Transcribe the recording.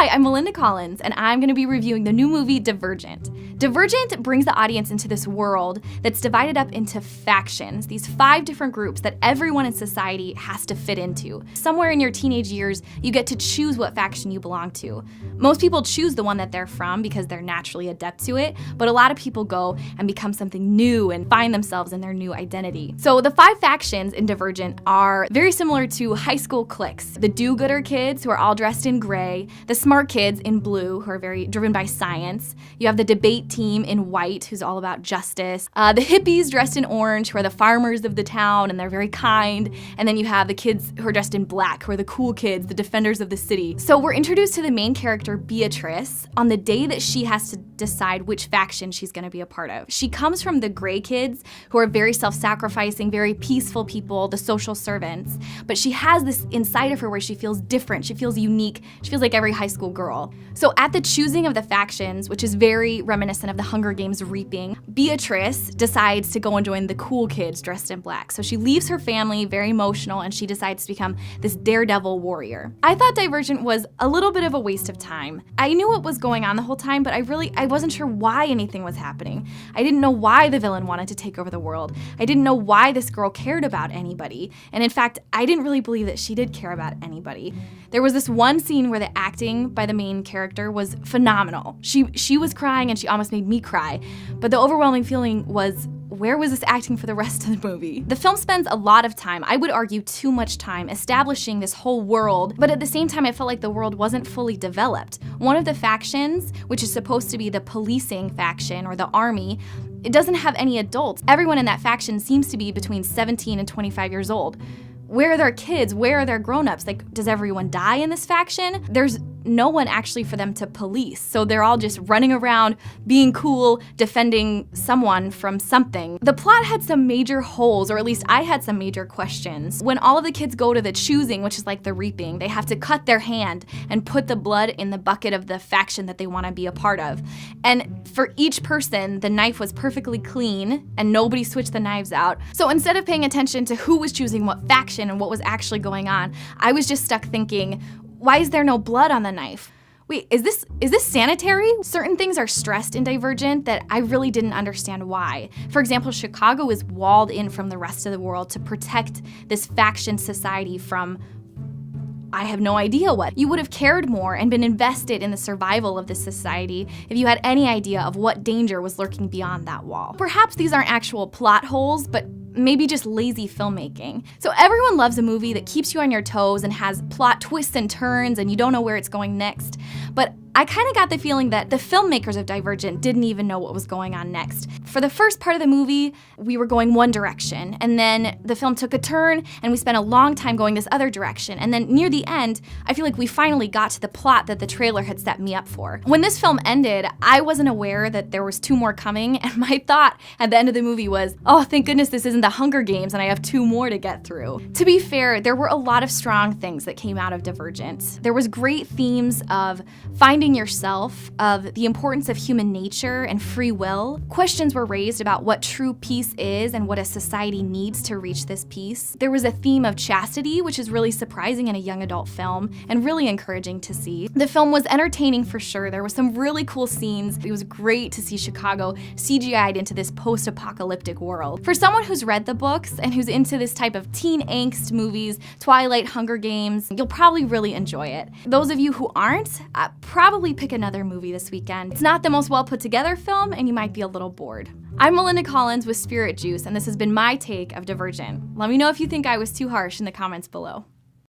Hi, I'm Melinda Collins, and I'm going to be reviewing the new movie Divergent. Divergent brings the audience into this world that's divided up into factions, these 5 different groups that everyone in society has to fit into. Somewhere in your teenage years, you get to choose what faction you belong to. Most people choose the one that they're from because they're naturally adept to it, but a lot of people go and become something new and find themselves in their new identity. So the 5 factions in Divergent are very similar to high school cliques. The do-gooder kids, who are all dressed in gray, the smart kids in blue, who are very driven by science. You have the debate team in white, who's all about justice. The hippies dressed in orange, who are the farmers of the town, and they're very kind. And then you have the kids who are dressed in black, who are the cool kids, the defenders of the city. So we're introduced to the main character, Beatrice, on the day that she has to decide which faction she's gonna be a part of. She comes from the gray kids, who are very self-sacrificing, very peaceful people, the social servants. But she has this inside of her where she feels different, she feels unique, she feels like every high school girl. So at the choosing of the factions, which is very reminiscent of the Hunger Games reaping, Beatrice decides to go and join the cool kids dressed in black. So she leaves her family, very emotional, and she decides to become this daredevil warrior. I thought Divergent was a little bit of a waste of time. I knew what was going on the whole time, but I wasn't sure why anything was happening. I didn't know why the villain wanted to take over the world. I didn't know why this girl cared about anybody. And in fact, I didn't really believe that she did care about anybody. There was this one scene where the acting by the main character was phenomenal. She was crying and she almost made me cry. But the overwhelming feeling was, where was this acting for the rest of the movie? The film spends a lot of time, I would argue too much time, establishing this whole world, but at the same time I felt like the world wasn't fully developed. One of the factions, which is supposed to be the policing faction or the army, it doesn't have any adults. Everyone in that faction seems to be between 17 and 25 years old. Where are their kids? Where are their grown-ups? Like, does everyone die in this faction? There's no one actually for them to police. So they're all just running around, being cool, defending someone from something. The plot had some major holes, or at least I had some major questions. When all of the kids go to the choosing, which is like the reaping, they have to cut their hand and put the blood in the bucket of the faction that they want to be a part of. And for each person, the knife was perfectly clean and nobody switched the knives out. So instead of paying attention to who was choosing what faction and what was actually going on, I was just stuck thinking, why is there no blood on the knife? Wait, is this sanitary? Certain things are stressed in Divergent that I really didn't understand why. For example, Chicago is walled in from the rest of the world to protect this faction society from, I have no idea what. You would have cared more and been invested in the survival of this society if you had any idea of what danger was lurking beyond that wall. Perhaps these aren't actual plot holes, but maybe just lazy filmmaking. So everyone loves a movie that keeps you on your toes and has plot twists and turns and you don't know where it's going next. But I kind of got the feeling that the filmmakers of Divergent didn't even know what was going on next. For the first part of the movie, we were going one direction, and then the film took a turn, and we spent a long time going this other direction. And then near the end, I feel like we finally got to the plot that the trailer had set me up for. When this film ended, I wasn't aware that there was 2 more coming, and my thought at the end of the movie was, oh, thank goodness this isn't the Hunger Games and I have 2 more to get through. To be fair, there were a lot of strong things that came out of Divergent. There was great themes of finding yourself, of the importance of human nature and free will. Questions were raised about what true peace is and what a society needs to reach this peace. There was a theme of chastity, which is really surprising in a young adult film and really encouraging to see. The film was entertaining for sure. There were some really cool scenes. It was great to see Chicago CGI'd into this post-apocalyptic world. For someone who's read the books and who's into this type of teen angst movies, Twilight, Hunger Games, you'll probably really enjoy it. Those of you who aren't, probably pick another movie this weekend. It's not the most well put together film and you might be a little bored. I'm Melinda Collins with Spirit Juice and this has been my take of Divergent. Let me know if you think I was too harsh in the comments below.